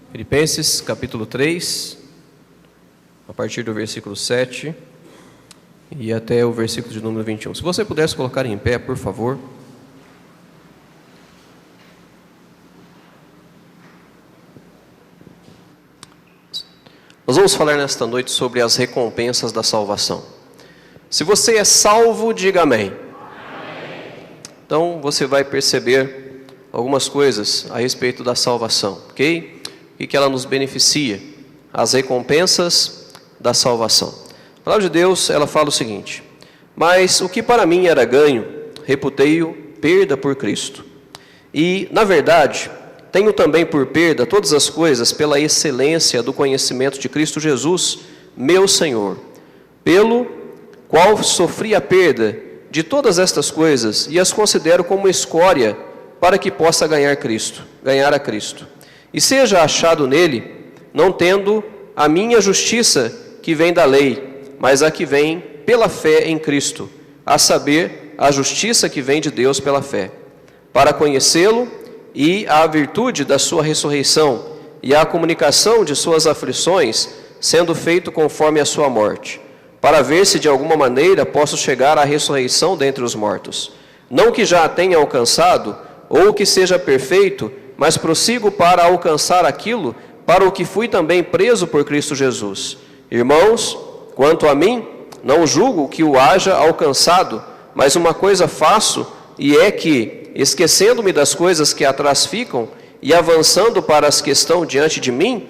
Filipenses, capítulo 3, a partir do versículo 7 e até o versículo de número 21. Se você pudesse colocar em pé, por favor. Nós vamos falar nesta noite sobre as recompensas da salvação. Se você é salvo, diga amém. Então você vai perceber algumas coisas a respeito da salvação, ok? E que ela nos beneficia, as recompensas da salvação. A palavra de Deus, ela fala o seguinte: mas o que para mim era ganho, reputei-o perda por Cristo. E, na verdade, tenho também por perda todas as coisas pela excelência do conhecimento de Cristo Jesus, meu Senhor, pelo qual sofri a perda de todas estas coisas e as considero como escória para que possa ganhar a Cristo. E seja achado nele, não tendo a minha justiça que vem da lei, mas a que vem pela fé em Cristo, a saber, a justiça que vem de Deus pela fé, para conhecê-lo e a virtude da sua ressurreição e a comunicação de suas aflições, sendo feito conforme a sua morte, para ver se de alguma maneira posso chegar à ressurreição dentre os mortos. Não que já a tenha alcançado, ou que seja perfeito, mas prossigo para alcançar aquilo para o que fui também preso por Cristo Jesus. Irmãos, quanto a mim, não julgo que o haja alcançado, mas uma coisa faço, e é que, esquecendo-me das coisas que atrás ficam, e avançando para as que estão diante de mim,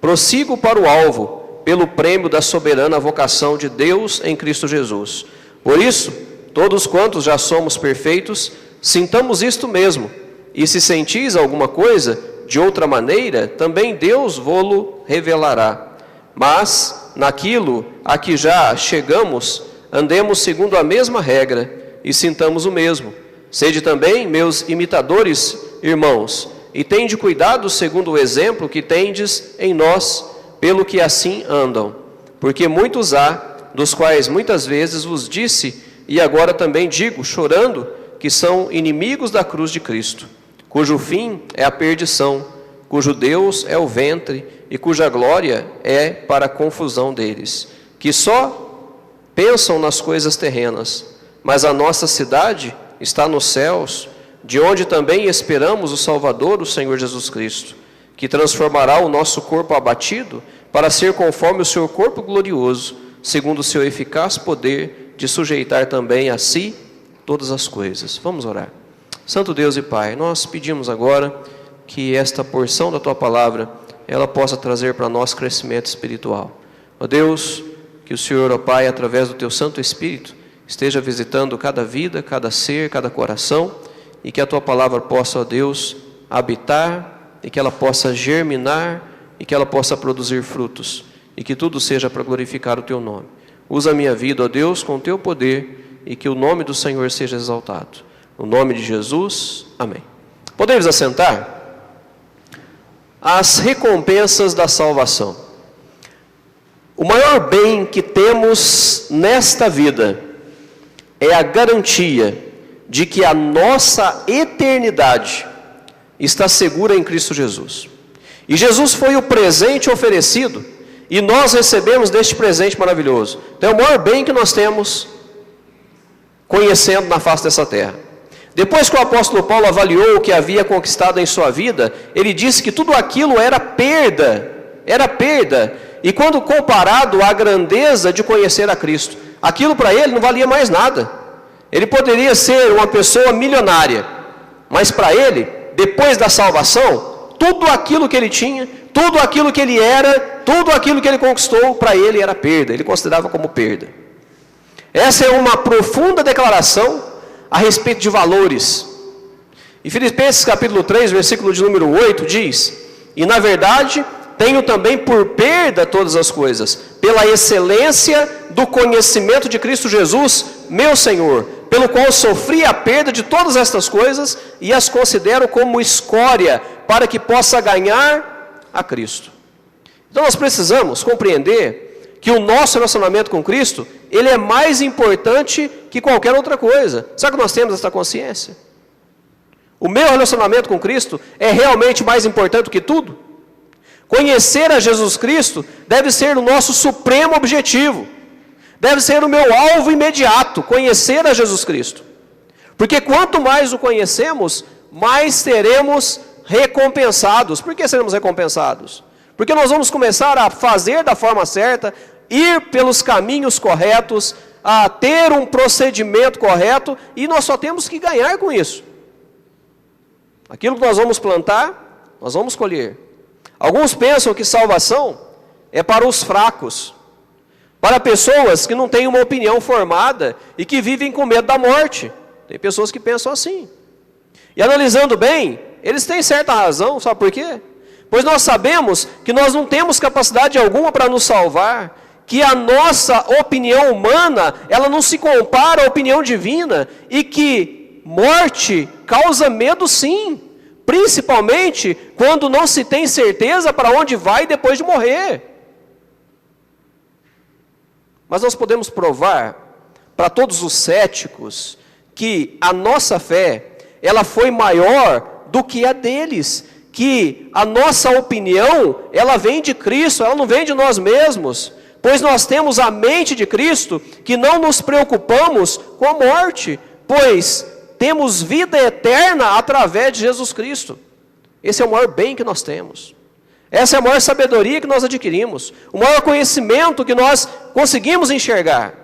prossigo para o alvo, pelo prêmio da soberana vocação de Deus em Cristo Jesus. Por isso, todos quantos já somos perfeitos, sintamos isto mesmo, e se sentis alguma coisa de outra maneira, também Deus vô-lo revelará. Mas, naquilo a que já chegamos, andemos segundo a mesma regra, e sintamos o mesmo. Sede também meus imitadores, irmãos, e tende cuidado segundo o exemplo que tendes em nós, pelo que assim andam. Porque muitos há, dos quais muitas vezes vos disse, e agora também digo, chorando, que são inimigos da cruz de Cristo, cujo fim é a perdição, cujo Deus é o ventre, e cuja glória é para a confusão deles, que só pensam nas coisas terrenas, mas a nossa cidade está nos céus, de onde também esperamos o Salvador, o Senhor Jesus Cristo, que transformará o nosso corpo abatido, para ser conforme o seu corpo glorioso, segundo o seu eficaz poder de sujeitar também a si todas as coisas. Vamos orar. Santo Deus e Pai, nós pedimos agora que esta porção da Tua Palavra, ela possa trazer para nós crescimento espiritual. Ó Deus, que o Senhor, ó Pai, através do Teu Santo Espírito, esteja visitando cada vida, cada ser, cada coração, e que a Tua Palavra possa, ó Deus, habitar, e que ela possa germinar, e que ela possa produzir frutos, e que tudo seja para glorificar o Teu nome. Usa a minha vida, ó Deus, com o Teu poder, e que o nome do Senhor seja exaltado. No nome de Jesus, amém. Podemos assentar? As recompensas da salvação. O maior bem que temos nesta vida é a garantia de que a nossa eternidade está segura em Cristo Jesus. E Jesus foi o presente oferecido, e nós recebemos deste presente maravilhoso. Então é o maior bem que nós temos conhecendo na face dessa terra. Depois que o apóstolo Paulo avaliou o que havia conquistado em sua vida, ele disse que tudo aquilo era perda, e quando comparado à grandeza de conhecer a Cristo, aquilo para ele não valia mais nada. Ele poderia ser uma pessoa milionária, mas para ele, depois da salvação, tudo aquilo que ele tinha, tudo aquilo que ele era, tudo aquilo que ele conquistou, para ele era perda, ele considerava como perda. Essa é uma profunda declaração a respeito de valores. E Filipenses capítulo 3, versículo de número 8 diz: e na verdade tenho também por perda todas as coisas, pela excelência do conhecimento de Cristo Jesus, meu Senhor, pelo qual sofri a perda de todas estas coisas e as considero como escória, para que possa ganhar a Cristo. Então nós precisamos compreender que o nosso relacionamento com Cristo, ele é mais importante que qualquer outra coisa. Será que nós temos essa consciência? O meu relacionamento com Cristo é realmente mais importante do que tudo? Conhecer a Jesus Cristo deve ser o nosso supremo objetivo. Deve ser o meu alvo imediato, conhecer a Jesus Cristo. Porque quanto mais o conhecemos, mais seremos recompensados. Por que seremos recompensados? Porque nós vamos começar a fazer da forma certa, ir pelos caminhos corretos, a ter um procedimento correto, e nós só temos que ganhar com isso. Aquilo que nós vamos plantar, nós vamos colher. Alguns pensam que salvação é para os fracos, para pessoas que não têm uma opinião formada e que vivem com medo da morte. Tem pessoas que pensam assim. E analisando bem, eles têm certa razão, sabe por quê? Pois nós sabemos que nós não temos capacidade alguma para nos salvar, que a nossa opinião humana, ela não se compara à opinião divina, e que morte causa medo sim, principalmente quando não se tem certeza para onde vai depois de morrer. Mas nós podemos provar para todos os céticos que a nossa fé, ela foi maior do que a deles, que a nossa opinião, ela vem de Cristo, ela não vem de nós mesmos, pois nós temos a mente de Cristo, que não nos preocupamos com a morte, pois temos vida eterna através de Jesus Cristo. Esse é o maior bem que nós temos. Essa é a maior sabedoria que nós adquirimos, o maior conhecimento que nós conseguimos enxergar.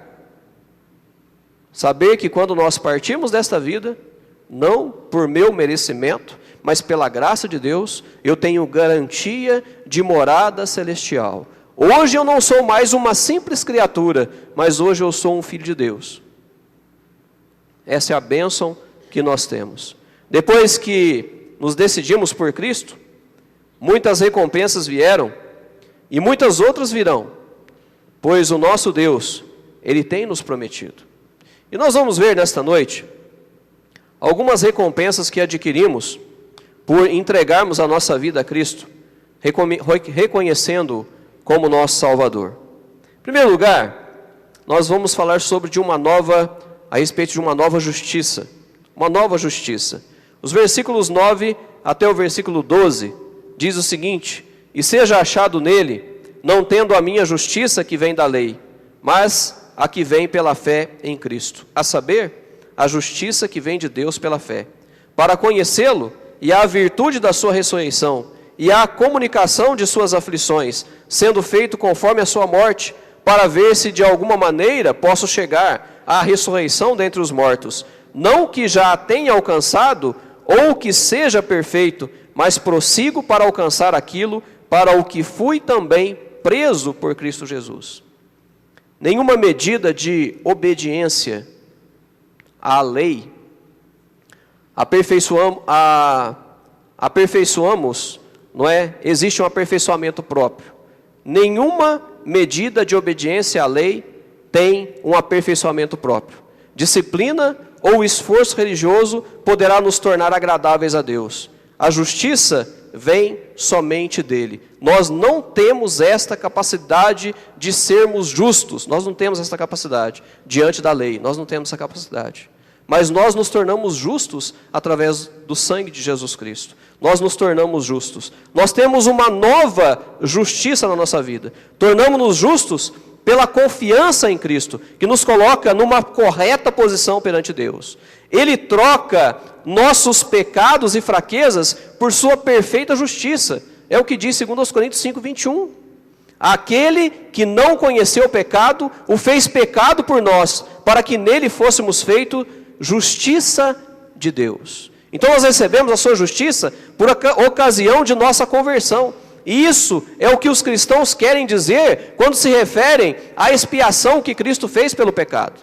Saber que quando nós partimos desta vida, não por meu merecimento, mas pela graça de Deus, eu tenho garantia de morada celestial. Hoje eu não sou mais uma simples criatura, mas hoje eu sou um filho de Deus. Essa é a bênção que nós temos. Depois que nos decidimos por Cristo, muitas recompensas vieram e muitas outras virão, pois o nosso Deus, Ele tem nos prometido. E nós vamos ver nesta noite algumas recompensas que adquirimos por entregarmos a nossa vida a Cristo, reconhecendo-o como nosso Salvador. Em primeiro lugar, nós vamos falar a respeito de uma nova justiça. Uma nova justiça. Os versículos 9 até o versículo 12 diz o seguinte: e seja achado nele, não tendo a minha justiça que vem da lei, mas a que vem pela fé em Cristo, a saber, a justiça que vem de Deus pela fé, para conhecê-lo e a virtude da sua ressurreição, e a comunicação de suas aflições, sendo feito conforme a sua morte, para ver se de alguma maneira posso chegar à ressurreição dentre os mortos, não que já a tenha alcançado, ou que seja perfeito, mas prossigo para alcançar aquilo para o que fui também preso por Cristo Jesus. Nenhuma medida de obediência à lei aperfeiçoamos, não é? Existe um aperfeiçoamento próprio. Nenhuma medida de obediência à lei tem um aperfeiçoamento próprio. Disciplina ou esforço religioso poderá nos tornar agradáveis a Deus. A justiça vem somente dele. Nós não temos esta capacidade de sermos justos. Nós não temos esta capacidade diante da lei. Nós não temos essa capacidade. Mas nós nos tornamos justos através do sangue de Jesus Cristo. Nós nos tornamos justos. Nós temos uma nova justiça na nossa vida. Tornamos-nos justos pela confiança em Cristo, que nos coloca numa correta posição perante Deus. Ele troca nossos pecados e fraquezas por sua perfeita justiça. É o que diz 2 Coríntios 5, 21. Aquele que não conheceu o pecado, o fez pecado por nós, para que nele fôssemos feitos justiça de Deus. Então nós recebemos a sua justiça por ocasião de nossa conversão. E isso é o que os cristãos querem dizer quando se referem à expiação que Cristo fez pelo pecado.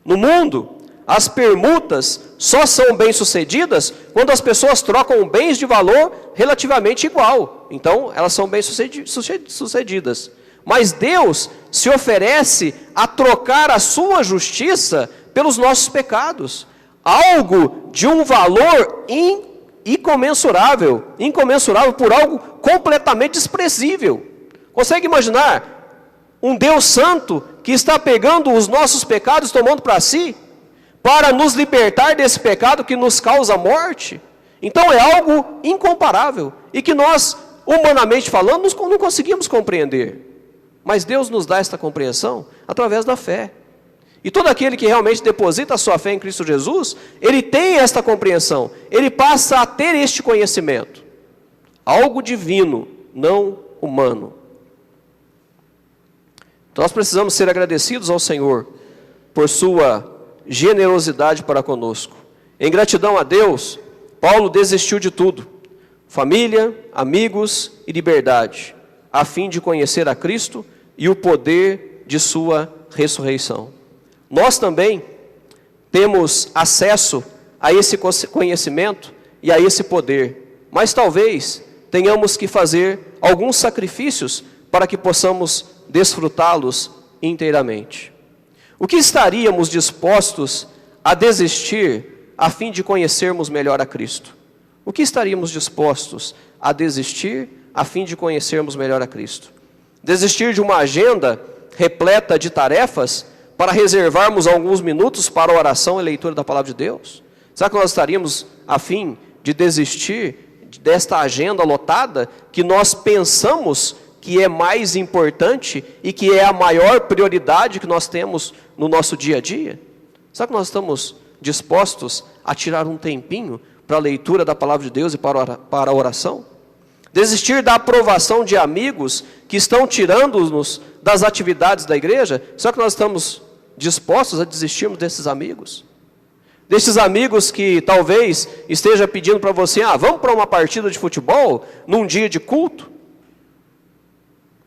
No mundo, as permutas só são bem-sucedidas quando as pessoas trocam bens de valor relativamente igual. Então, elas são bem-sucedidas. Mas Deus se oferece a trocar a sua justiça pelos nossos pecados. Algo de um valor incomensurável por algo completamente desprezível. Consegue imaginar um Deus santo que está pegando os nossos pecados, tomando para si, para nos libertar desse pecado que nos causa morte? Então é algo incomparável e que nós humanamente falando, não conseguimos compreender. Mas Deus nos dá esta compreensão através da fé. E todo aquele que realmente deposita a sua fé em Cristo Jesus, ele tem esta compreensão, ele passa a ter este conhecimento. Algo divino, não humano. Então nós precisamos ser agradecidos ao Senhor por sua generosidade para conosco. Em gratidão a Deus, Paulo desistiu de tudo: família, amigos e liberdade, a fim de conhecer a Cristo e o poder de sua ressurreição. Nós também temos acesso a esse conhecimento e a esse poder, mas talvez tenhamos que fazer alguns sacrifícios para que possamos desfrutá-los inteiramente. O que estaríamos dispostos a desistir a fim de conhecermos melhor a Cristo? O que estaríamos dispostos a desistir a fim de conhecermos melhor a Cristo? Desistir de uma agenda repleta de tarefas para reservarmos alguns minutos para a oração e leitura da palavra de Deus? Será que nós estaríamos a fim de desistir desta agenda lotada que nós pensamos que é mais importante e que é a maior prioridade que nós temos no nosso dia a dia? Será que nós estamos dispostos a tirar um tempinho para a leitura da palavra de Deus e para a oração? Desistir da aprovação de amigos que estão tirando-nos das atividades da igreja? Será que nós estamos dispostos a desistirmos desses amigos? Desses amigos que talvez esteja pedindo para você, vamos para uma partida de futebol num dia de culto?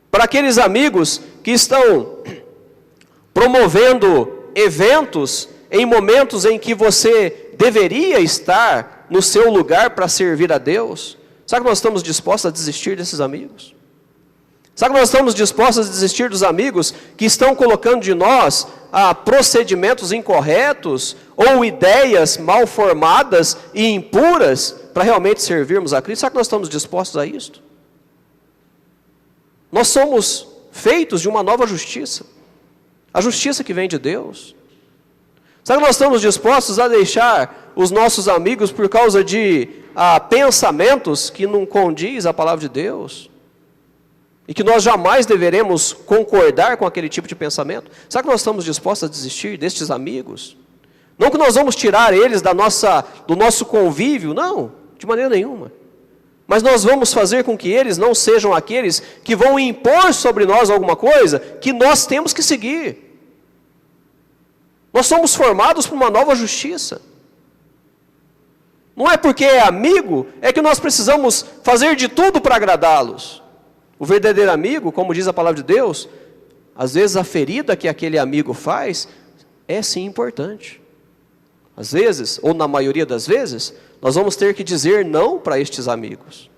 Para aqueles amigos que estão promovendo eventos em momentos em que você deveria estar no seu lugar para servir a Deus? Será que nós estamos dispostos a desistir desses amigos? Será que nós estamos dispostos a desistir dos amigos que estão colocando de nós procedimentos incorretos ou ideias mal formadas e impuras para realmente servirmos a Cristo? Será que nós estamos dispostos a isto? Nós somos feitos de uma nova justiça, a justiça que vem de Deus. Será que nós estamos dispostos a deixar os nossos amigos por causa de pensamentos que não condiz a palavra de Deus? E que nós jamais deveremos concordar com aquele tipo de pensamento? Será que nós estamos dispostos a desistir destes amigos? Não que nós vamos tirar eles do nosso convívio, não, de maneira nenhuma. Mas nós vamos fazer com que eles não sejam aqueles que vão impor sobre nós alguma coisa que nós temos que seguir. Nós somos formados por uma nova justiça. Não é porque é amigo, é que nós precisamos fazer de tudo para agradá-los. O verdadeiro amigo, como diz a palavra de Deus, às vezes a ferida que aquele amigo faz é sim importante. Às vezes, ou na maioria das vezes, nós vamos ter que dizer não para estes amigos.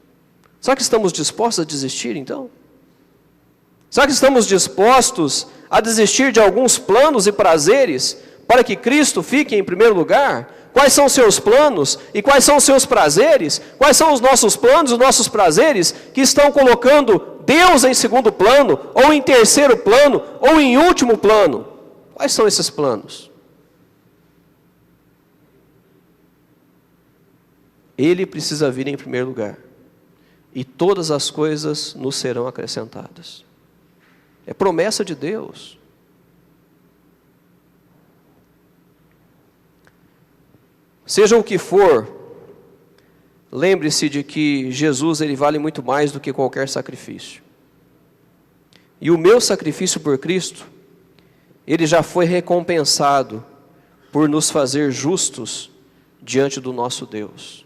Será que estamos dispostos a desistir então? Será que estamos dispostos a desistir de alguns planos e prazeres para que Cristo fique em primeiro lugar? Quais são os seus planos e quais são os seus prazeres? Quais são os nossos planos e os nossos prazeres que estão colocando Deus em segundo plano, ou em terceiro plano, ou em último plano? Quais são esses planos? Ele precisa vir em primeiro lugar, e todas as coisas nos serão acrescentadas. É promessa de Deus. Seja o que for, lembre-se de que Jesus ele vale muito mais do que qualquer sacrifício. E o meu sacrifício por Cristo, ele já foi recompensado por nos fazer justos diante do nosso Deus.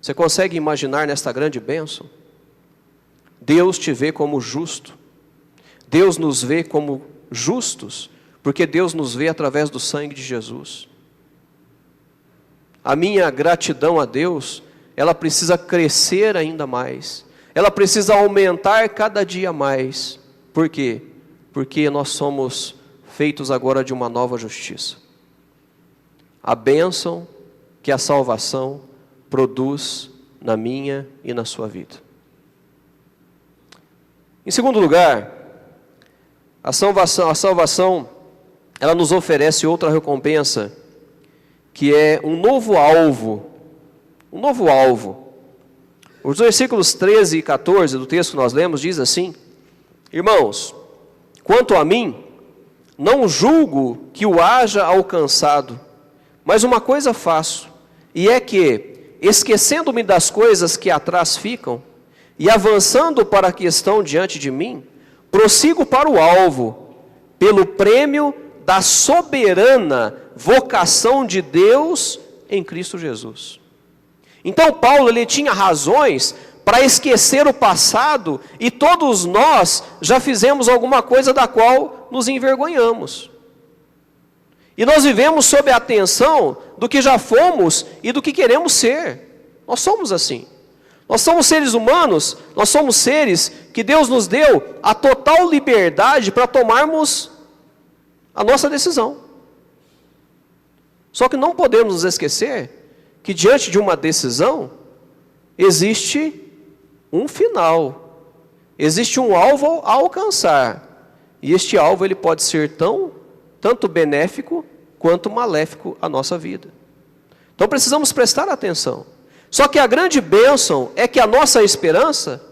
Você consegue imaginar nesta grande bênção? Deus te vê como justo. Deus nos vê como justos, porque Deus nos vê através do sangue de Jesus. A minha gratidão a Deus, ela precisa crescer ainda mais. Ela precisa aumentar cada dia mais. Por quê? Porque nós somos feitos agora de uma nova justiça. A bênção que a salvação produz na minha e na sua vida. Em segundo lugar, a salvação, ela nos oferece outra recompensa, que é um novo alvo Os versículos 13 e 14 do texto que nós lemos diz assim: irmãos, quanto a mim, não julgo que o haja alcançado, mas uma coisa faço, e é que, esquecendo-me das coisas que atrás ficam, e avançando para a que estão diante de mim, prossigo para o alvo, pelo prêmio da soberana vocação de Deus em Cristo Jesus. Então Paulo, ele tinha razões para esquecer o passado, e todos nós já fizemos alguma coisa da qual nos envergonhamos. E nós vivemos sob a atenção do que já fomos e do que queremos ser. Nós somos assim. Nós somos seres humanos, nós somos seres que Deus nos deu a total liberdade para tomarmos a nossa decisão. Só que não podemos nos esquecer que diante de uma decisão, existe um final, existe um alvo a alcançar, e este alvo ele pode ser tanto benéfico quanto maléfico à nossa vida. Então precisamos prestar atenção. Só que a grande bênção é que a nossa esperança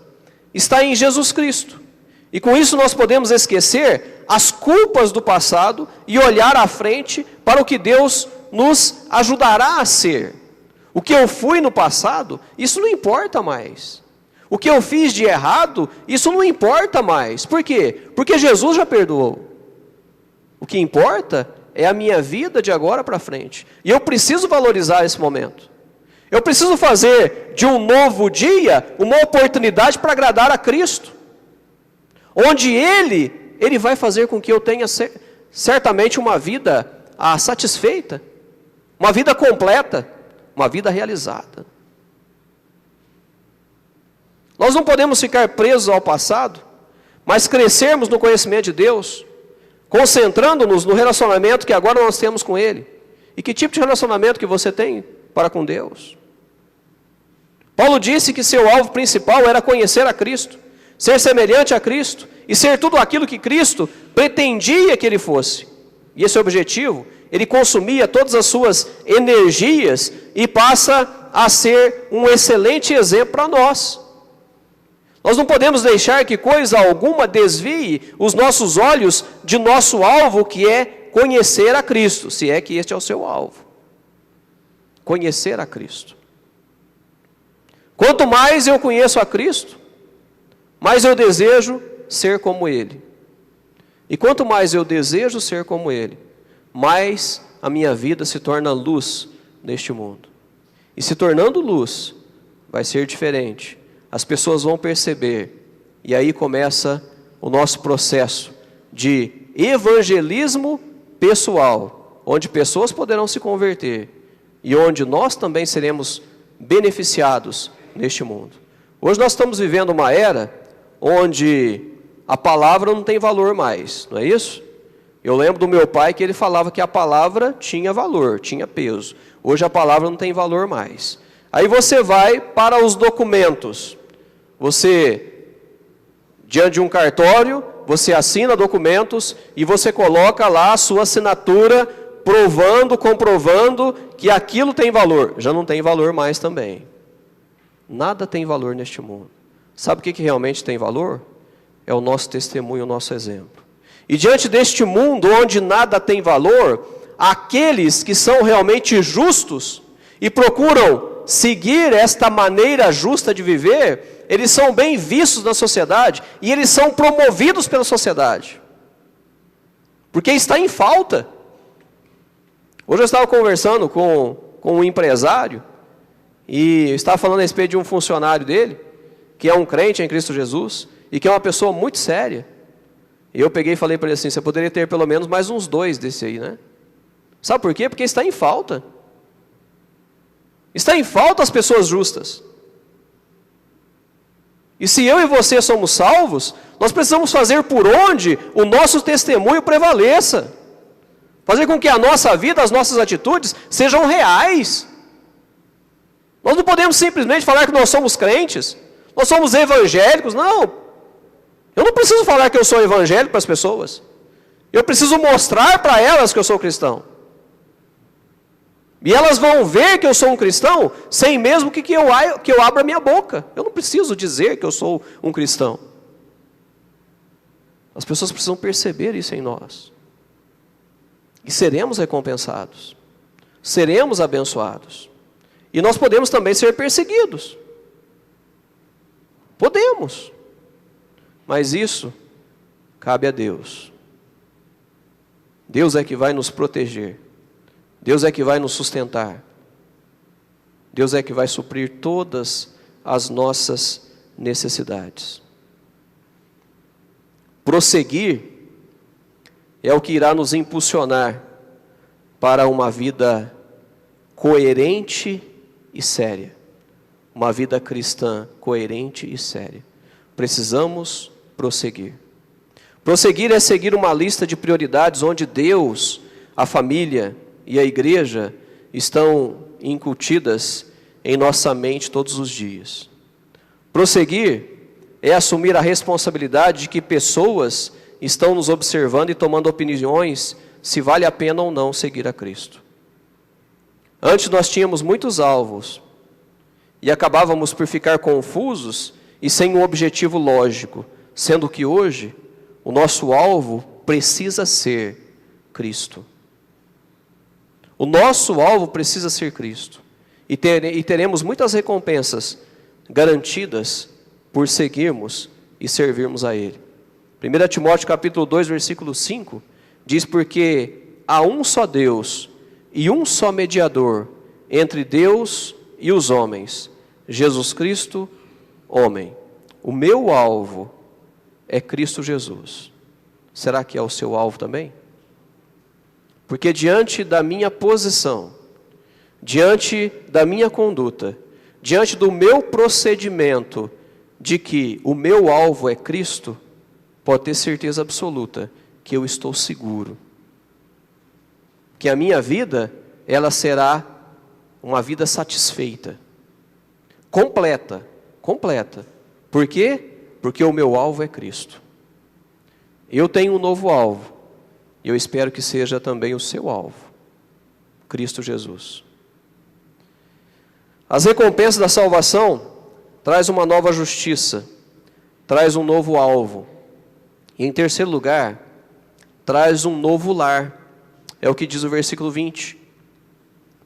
está em Jesus Cristo, e com isso nós podemos esquecer as culpas do passado e olhar à frente para o que Deus nos ajudará a ser. O que eu fui no passado, isso não importa mais. O que eu fiz de errado, isso não importa mais. Por quê? Porque Jesus já perdoou. O que importa é a minha vida de agora para frente. E eu preciso valorizar esse momento. Eu preciso fazer de um novo dia uma oportunidade para agradar a Cristo. Onde Ele vai fazer com que eu tenha certamente uma vida satisfeita, uma vida completa, uma vida realizada. Nós não podemos ficar presos ao passado, mas crescermos no conhecimento de Deus, concentrando-nos no relacionamento que agora nós temos com Ele. E que tipo de relacionamento que você tem para com Deus? Paulo disse que seu alvo principal era conhecer a Cristo, ser semelhante a Cristo e ser tudo aquilo que Cristo pretendia que ele fosse. E esse objetivo, ele consumia todas as suas energias e passa a ser um excelente exemplo para nós. Nós não podemos deixar que coisa alguma desvie os nossos olhos de nosso alvo, que é conhecer a Cristo, se é que este é o seu alvo. Conhecer a Cristo. Quanto mais eu conheço a Cristo, mais eu desejo ser como Ele. E quanto mais eu desejo ser como Ele, mais a minha vida se torna luz neste mundo. E se tornando luz, vai ser diferente. As pessoas vão perceber, e aí começa o nosso processo de evangelismo pessoal, onde pessoas poderão se converter, e onde nós também seremos beneficiados neste mundo. Hoje nós estamos vivendo uma era onde a palavra não tem valor mais, não é isso? Eu lembro do meu pai que ele falava que a palavra tinha valor, tinha peso. Hoje a palavra não tem valor mais. Aí você vai para os documentos. Você, diante de um cartório, você assina documentos e você coloca lá a sua assinatura, provando, comprovando que aquilo tem valor. Já não tem valor mais também. Nada tem valor neste mundo. Sabe o que realmente tem valor? É o nosso testemunho, o nosso exemplo. E diante deste mundo onde nada tem valor, aqueles que são realmente justos e procuram seguir esta maneira justa de viver, eles são bem vistos na sociedade e eles são promovidos pela sociedade. Porque está em falta. Hoje eu estava conversando com um empresário e estava falando a respeito de um funcionário dele, que é um crente em Cristo Jesus e que é uma pessoa muito séria. E eu peguei e falei para ele assim: você poderia ter pelo menos mais uns 2 desse aí, né? Sabe por quê? Porque está em falta. Está em falta as pessoas justas. E se eu e você somos salvos, nós precisamos fazer por onde o nosso testemunho prevaleça. Fazer com que a nossa vida, as nossas atitudes sejam reais. Nós não podemos simplesmente falar que nós somos crentes, nós somos evangélicos. Não. Eu não preciso falar que eu sou evangélico para as pessoas. Eu preciso mostrar para elas que eu sou cristão. E elas vão ver que eu sou um cristão sem mesmo que eu abra minha boca. Eu não preciso dizer que eu sou um cristão. As pessoas precisam perceber isso em nós. E seremos recompensados. Seremos abençoados. E nós podemos também ser perseguidos. Podemos. Mas isso cabe a Deus. Deus é que vai nos proteger. Deus é que vai nos sustentar. Deus é que vai suprir todas as nossas necessidades. Prosseguir é o que irá nos impulsionar para uma vida coerente e séria. Uma vida cristã coerente e séria. Precisamos prosseguir. Prosseguir é seguir uma lista de prioridades onde Deus, a família e a igreja estão incutidas em nossa mente todos os dias. Prosseguir é assumir a responsabilidade de que pessoas estão nos observando e tomando opiniões se vale a pena ou não seguir a Cristo. Antes nós tínhamos muitos alvos e acabávamos por ficar confusos e sem um objetivo lógico, sendo que hoje o nosso alvo precisa ser Cristo. O nosso alvo precisa ser Cristo. E teremos muitas recompensas garantidas por seguirmos e servirmos a Ele. 1 Timóteo capítulo 2, versículo 5, diz: porque há um só Deus e um só mediador entre Deus e os homens, Jesus Cristo, homem. O meu alvo é Cristo Jesus. Será que é o seu alvo também? Porque diante da minha posição, diante da minha conduta, diante do meu procedimento, de que o meu alvo é Cristo, pode ter certeza absoluta que eu estou seguro. Que a minha vida, ela será uma vida satisfeita. Completa. Por quê? Porque o meu alvo é Cristo. Eu tenho um novo alvo. E eu espero que seja também o seu alvo. Cristo Jesus. As recompensas da salvação traz uma nova justiça. Traz um novo alvo. E em terceiro lugar, traz um novo lar. É o que diz o versículo 20.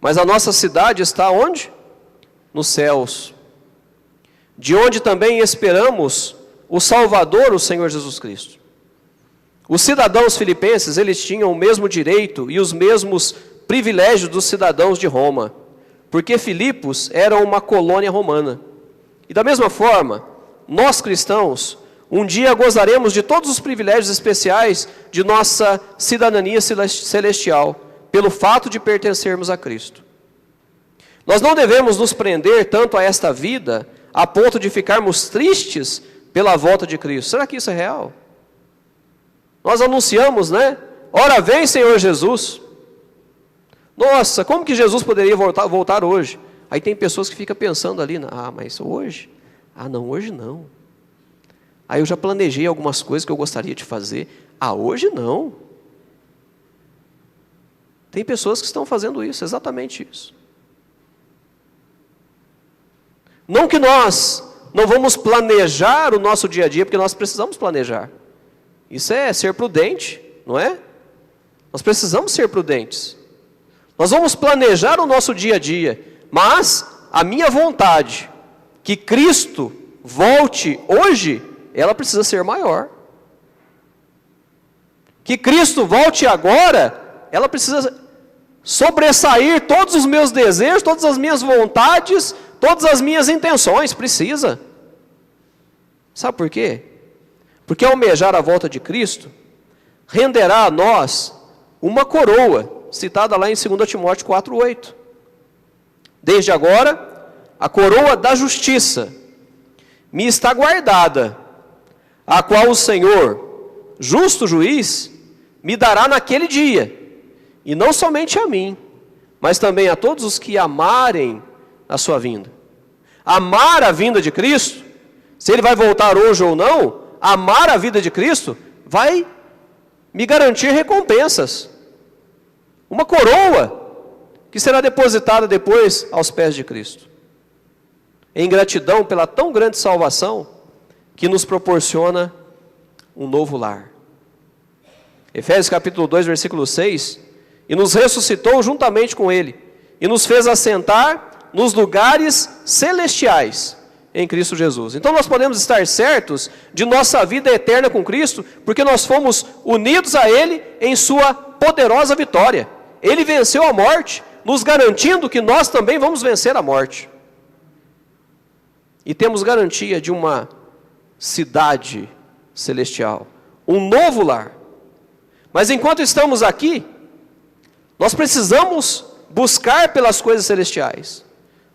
Mas a nossa cidade está onde? Nos céus. De onde também esperamos o Salvador, o Senhor Jesus Cristo. Os cidadãos filipenses, eles tinham o mesmo direito e os mesmos privilégios dos cidadãos de Roma. Porque Filipos era uma colônia romana. E da mesma forma, nós cristãos, um dia gozaremos de todos os privilégios especiais de nossa cidadania celestial, pelo fato de pertencermos a Cristo. Nós não devemos nos prender tanto a esta vida, a ponto de ficarmos tristes pela volta de Cristo. Será que isso é real? Nós anunciamos, né? Ora vem, Senhor Jesus. Nossa, como que Jesus poderia voltar hoje? Aí tem pessoas que ficam pensando ali, mas hoje? Não, hoje não. Aí eu já planejei algumas coisas que eu gostaria de fazer. Hoje não. Tem pessoas que estão fazendo isso, exatamente isso. Não que nós não vamos planejar o nosso dia a dia, porque nós precisamos planejar. Isso é ser prudente, não é? Nós precisamos ser prudentes. Nós vamos planejar o nosso dia a dia, mas a minha vontade, que Cristo volte hoje, ela precisa ser maior. Que Cristo volte agora, ela precisa sobressair todos os meus desejos, todas as minhas vontades, todas as minhas intenções, precisa. Sabe por quê? Porque almejar a volta de Cristo renderá a nós uma coroa, citada lá em 2 Timóteo 4,8. Desde agora, a coroa da justiça me está guardada, a qual o Senhor, justo juiz, me dará naquele dia, e não somente a mim, mas também a todos os que amarem a sua vinda. Amar a vinda de Cristo, se Ele vai voltar hoje ou não, amar a vida de Cristo vai me garantir recompensas. Uma coroa. que será depositada depois aos pés de Cristo. Em gratidão pela tão grande salvação que nos proporciona um novo lar. Efésios capítulo 2, versículo 6, e nos ressuscitou juntamente com Ele, e nos fez assentar nos lugares celestiais em Cristo Jesus. Então nós podemos estar certos de nossa vida eterna com Cristo, porque nós fomos unidos a Ele em sua poderosa vitória. Ele venceu a morte, nos garantindo que nós também vamos vencer a morte. E temos garantia de uma cidade celestial, um novo lar. Mas enquanto estamos aqui, nós precisamos buscar pelas coisas celestiais.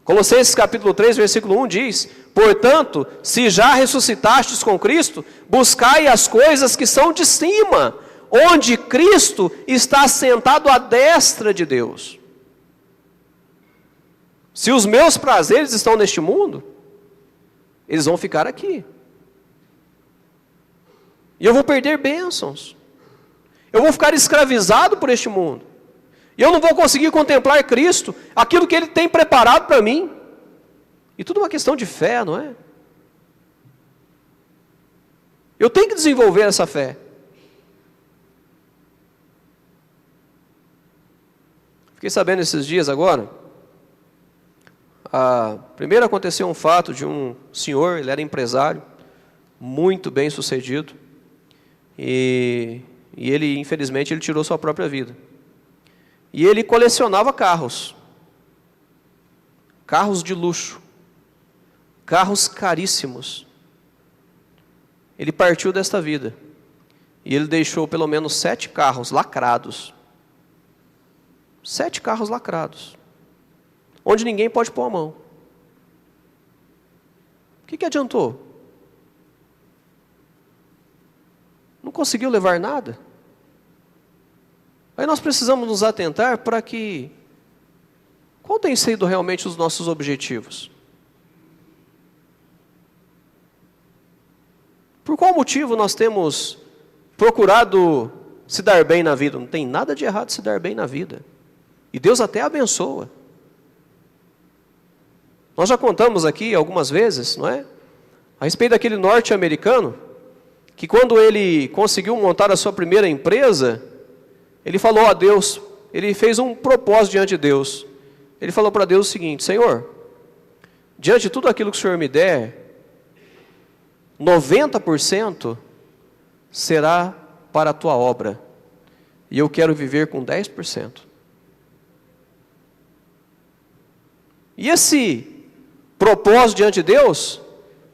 Colossenses capítulo 3, versículo 1 diz: portanto, se já ressuscitastes com Cristo, buscai as coisas que são de cima, onde Cristo está sentado à destra de Deus. Se os meus prazeres estão neste mundo, eles vão ficar aqui. E eu vou perder bênçãos. Eu vou ficar escravizado por este mundo. E eu não vou conseguir contemplar Cristo, aquilo que Ele tem preparado para mim. E tudo uma questão de fé, não é? Eu tenho que desenvolver essa fé. Fiquei sabendo esses dias agora. Primeiro aconteceu um fato de um senhor, ele era empresário, muito bem sucedido. E ele, infelizmente, ele tirou sua própria vida. E ele colecionava carros. Carros de luxo. Carros caríssimos. Ele partiu desta vida. E ele deixou pelo menos 7 carros lacrados. 7 carros lacrados. Onde ninguém pode pôr a mão. O que adiantou? Não conseguiu levar nada? Aí nós precisamos nos atentar para que... Qual tem sido realmente os nossos objetivos? Por qual motivo nós temos procurado se dar bem na vida? Não tem nada de errado se dar bem na vida. E Deus até abençoa. Nós já contamos aqui algumas vezes, não é? A respeito daquele norte-americano, que quando ele conseguiu montar a sua primeira empresa, ele falou a Deus, ele fez um propósito diante de Deus. Ele falou para Deus o seguinte: Senhor, diante de tudo aquilo que o Senhor me der, 90% será para a tua obra. E eu quero viver com 10%. E esse propósito diante de Deus,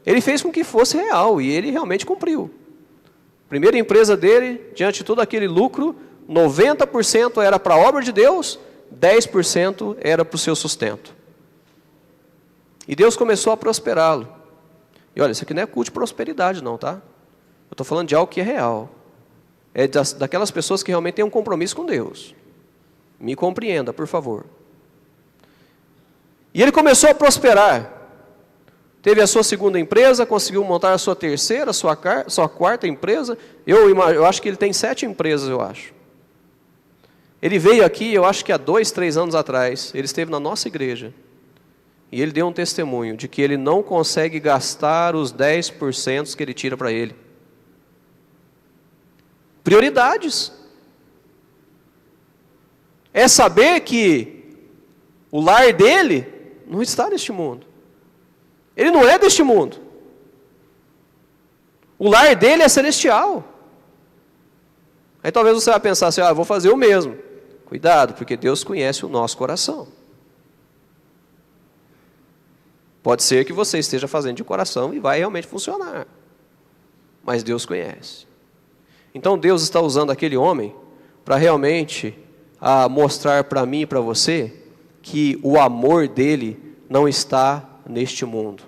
ele fez com que fosse real, e ele realmente cumpriu. Primeira empresa dele, diante de todo aquele lucro, 90% era para a obra de Deus, 10% era para o seu sustento. E Deus começou a prosperá-lo. E olha, isso aqui não é culto de prosperidade não, tá? Eu estou falando de algo que é real. É daquelas pessoas que realmente têm um compromisso com Deus. Me compreenda, por favor. E ele começou a prosperar. Teve a sua segunda empresa, conseguiu montar a sua terceira, sua quarta empresa. Eu acho que ele tem 7 empresas, eu acho. Ele veio aqui, eu acho que há 2, 3 anos atrás, ele esteve na nossa igreja. E ele deu um testemunho de que ele não consegue gastar os 10% que ele tira para ele. Prioridades. É saber que o lar dele não está neste mundo. Ele não é deste mundo. O lar dele é celestial. Aí talvez você vai pensar assim: vou fazer o mesmo. Cuidado, porque Deus conhece o nosso coração. Pode ser que você esteja fazendo de coração e vai realmente funcionar. Mas Deus conhece. Então Deus está usando aquele homem para realmente mostrar para mim e para você que o amor dele não está neste mundo.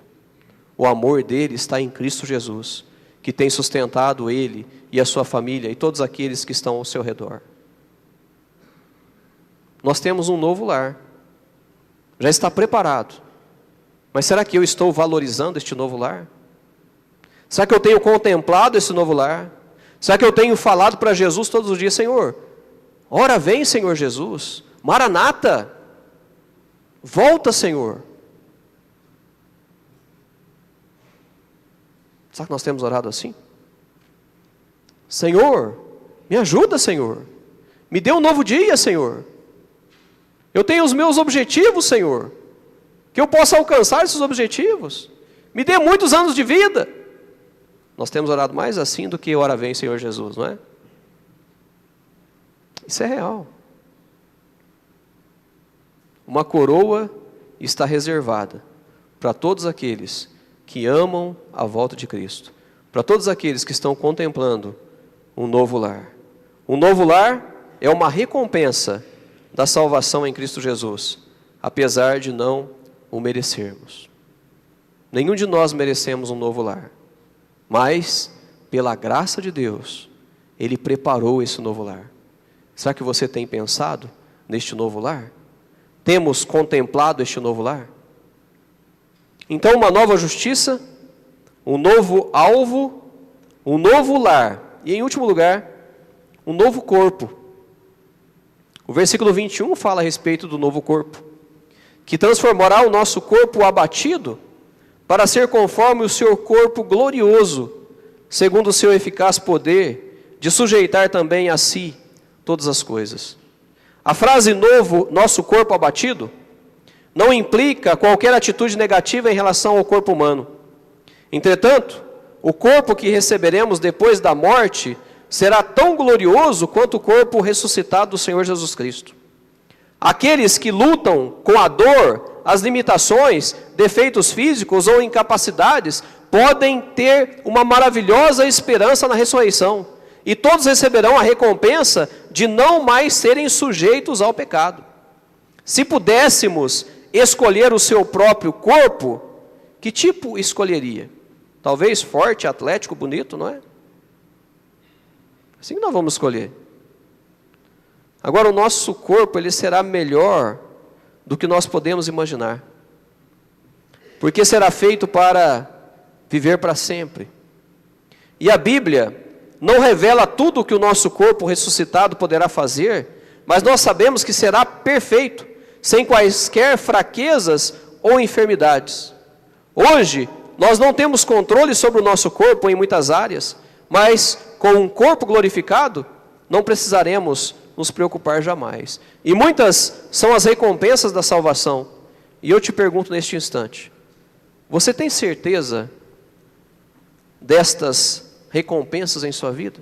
O amor dele está em Cristo Jesus, que tem sustentado ele e a sua família e todos aqueles que estão ao seu redor. Nós temos um novo lar. Já está preparado. Mas será que eu estou valorizando este novo lar? Será que eu tenho contemplado esse novo lar? Será que eu tenho falado para Jesus todos os dias: Senhor, ora vem, Senhor Jesus, Maranata, Volta, Senhor. Será que nós temos orado assim? Senhor, me ajuda, Senhor. Me dê um novo dia, Senhor. Eu tenho os meus objetivos, Senhor. Que eu possa alcançar esses objetivos. Me dê muitos anos de vida. Nós temos orado mais assim do que ora vem, Senhor Jesus, não é? Isso é real. Uma coroa está reservada para todos aqueles que amam a volta de Cristo. Para todos aqueles que estão contemplando um novo lar. Um novo lar é uma recompensa da salvação em Cristo Jesus, apesar de não o merecermos. Nenhum de nós merecemos um novo lar, mas, pela graça de Deus, Ele preparou esse novo lar. Será que você tem pensado neste novo lar? Temos contemplado este novo lar? Então, uma nova justiça, um novo alvo, um novo lar, e em último lugar, um novo corpo. O versículo 21 fala a respeito do novo corpo, que transformará o nosso corpo abatido para ser conforme o seu corpo glorioso, segundo o seu eficaz poder, de sujeitar também a si todas as coisas. A frase novo, nosso corpo abatido, não implica qualquer atitude negativa em relação ao corpo humano. Entretanto, o corpo que receberemos depois da morte será tão glorioso quanto o corpo ressuscitado do Senhor Jesus Cristo. Aqueles que lutam com a dor, as limitações, defeitos físicos ou incapacidades, podem ter uma maravilhosa esperança na ressurreição. E todos receberão a recompensa de não mais serem sujeitos ao pecado. Se pudéssemos escolher o seu próprio corpo, que tipo escolheria? Talvez forte, atlético, bonito, não é? Assim que nós vamos escolher. Agora, o nosso corpo, ele será melhor do que nós podemos imaginar. Porque será feito para viver para sempre. E a Bíblia não revela tudo o que o nosso corpo ressuscitado poderá fazer, mas nós sabemos que será perfeito, sem quaisquer fraquezas ou enfermidades. Hoje, nós não temos controle sobre o nosso corpo em muitas áreas, mas com um corpo glorificado, não precisaremos nos preocupar jamais. E muitas são as recompensas da salvação. E eu te pergunto neste instante, você tem certeza destas recompensas em sua vida?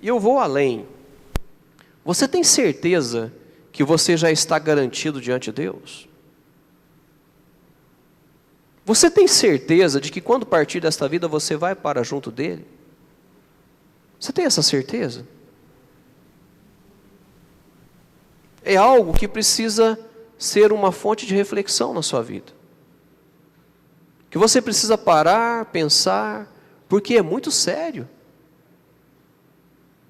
E eu vou além. Você tem certeza que você já está garantido diante de Deus? Você tem certeza de que quando partir desta vida você vai para junto dele? Você tem essa certeza? É algo que precisa ser uma fonte de reflexão na sua vida. Que você precisa parar, pensar, porque é muito sério.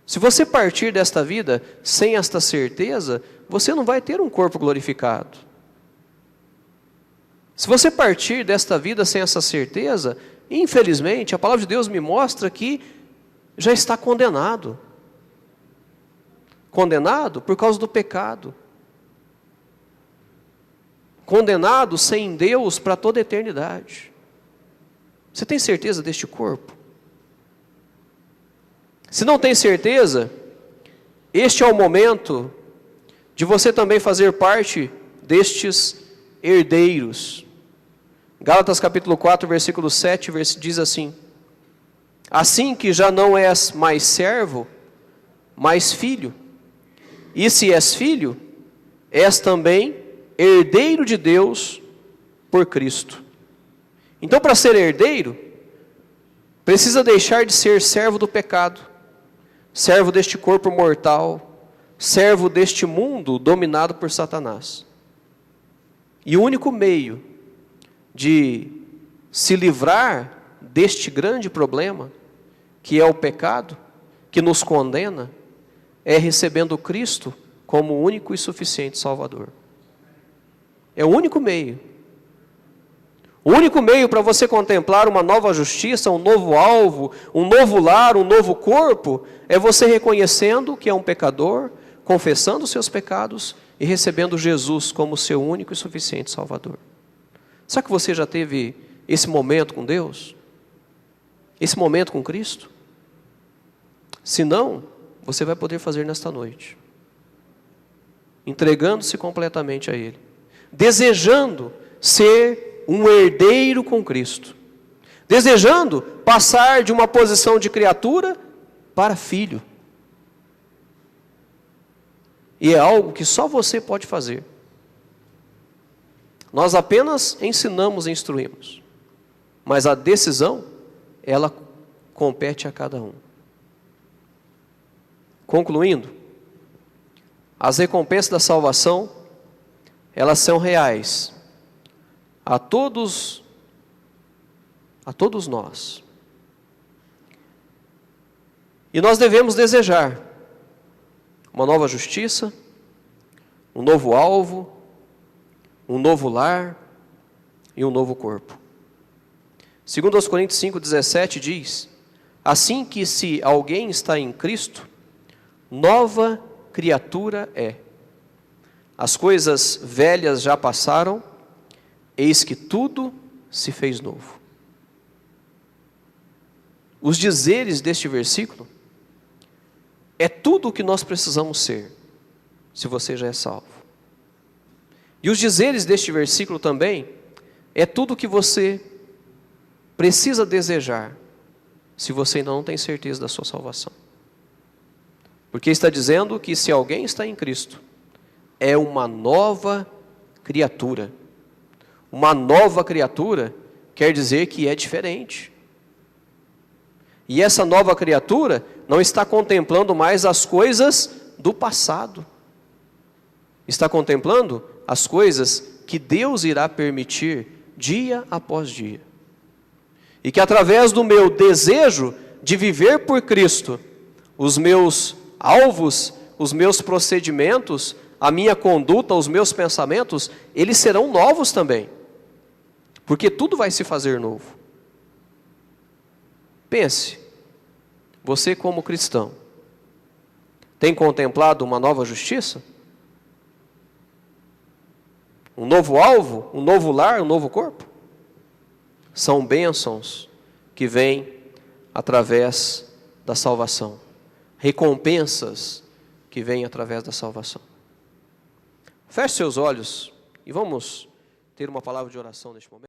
Se você partir desta vida sem esta certeza, você não vai ter um corpo glorificado. Se você partir desta vida sem essa certeza, infelizmente, a palavra de Deus me mostra que já está condenado. Condenado por causa do pecado. Condenado sem Deus para toda a eternidade. Você tem certeza deste corpo? Se não tem certeza, este é o momento de você também fazer parte destes herdeiros. Gálatas capítulo 4, versículo 7, diz assim: assim que já não és mais servo, mas filho, e se és filho, és também herdeiro de Deus por Cristo. Então, para ser herdeiro, precisa deixar de ser servo do pecado, servo deste corpo mortal, servo deste mundo dominado por Satanás. E o único meio de se livrar deste grande problema, que é o pecado, que nos condena, é recebendo Cristo como o único e suficiente Salvador. É o único meio. O único meio para você contemplar uma nova justiça, um novo alvo, um novo lar, um novo corpo, é você reconhecendo que é um pecador, confessando os seus pecados e recebendo Jesus como seu único e suficiente Salvador. Será que você já teve esse momento com Deus? Esse momento com Cristo? Se não, você vai poder fazer nesta noite. Entregando-se completamente a Ele. Desejando ser um herdeiro com Cristo. Desejando passar de uma posição de criatura para filho. E é algo que só você pode fazer. Nós apenas ensinamos e instruímos. Mas a decisão, ela compete a cada um. Concluindo, as recompensas da salvação, elas são reais a todos nós. E nós devemos desejar uma nova justiça, um novo alvo, um novo lar e um novo corpo. Segundo aos Coríntios 5,17 diz: assim que se alguém está em Cristo, nova criatura é. As coisas velhas já passaram, eis que tudo se fez novo. Os dizeres deste versículo é tudo o que nós precisamos ser, se você já é salvo. E os dizeres deste versículo também é tudo o que você precisa desejar, se você ainda não tem certeza da sua salvação. Porque está dizendo que se alguém está em Cristo, é uma nova criatura. Uma nova criatura quer dizer que é diferente. E essa nova criatura não está contemplando mais as coisas do passado. Está contemplando as coisas que Deus irá permitir dia após dia. E que através do meu desejo de viver por Cristo, os meus alvos, os meus procedimentos, a minha conduta, os meus pensamentos, eles serão novos também. Porque tudo vai se fazer novo. Pense, você como cristão, tem contemplado uma nova justiça? Um novo alvo, um novo lar, um novo corpo? São bênçãos que vêm através da salvação. Recompensas que vêm através da salvação. Feche seus olhos e vamos ter uma palavra de oração neste momento.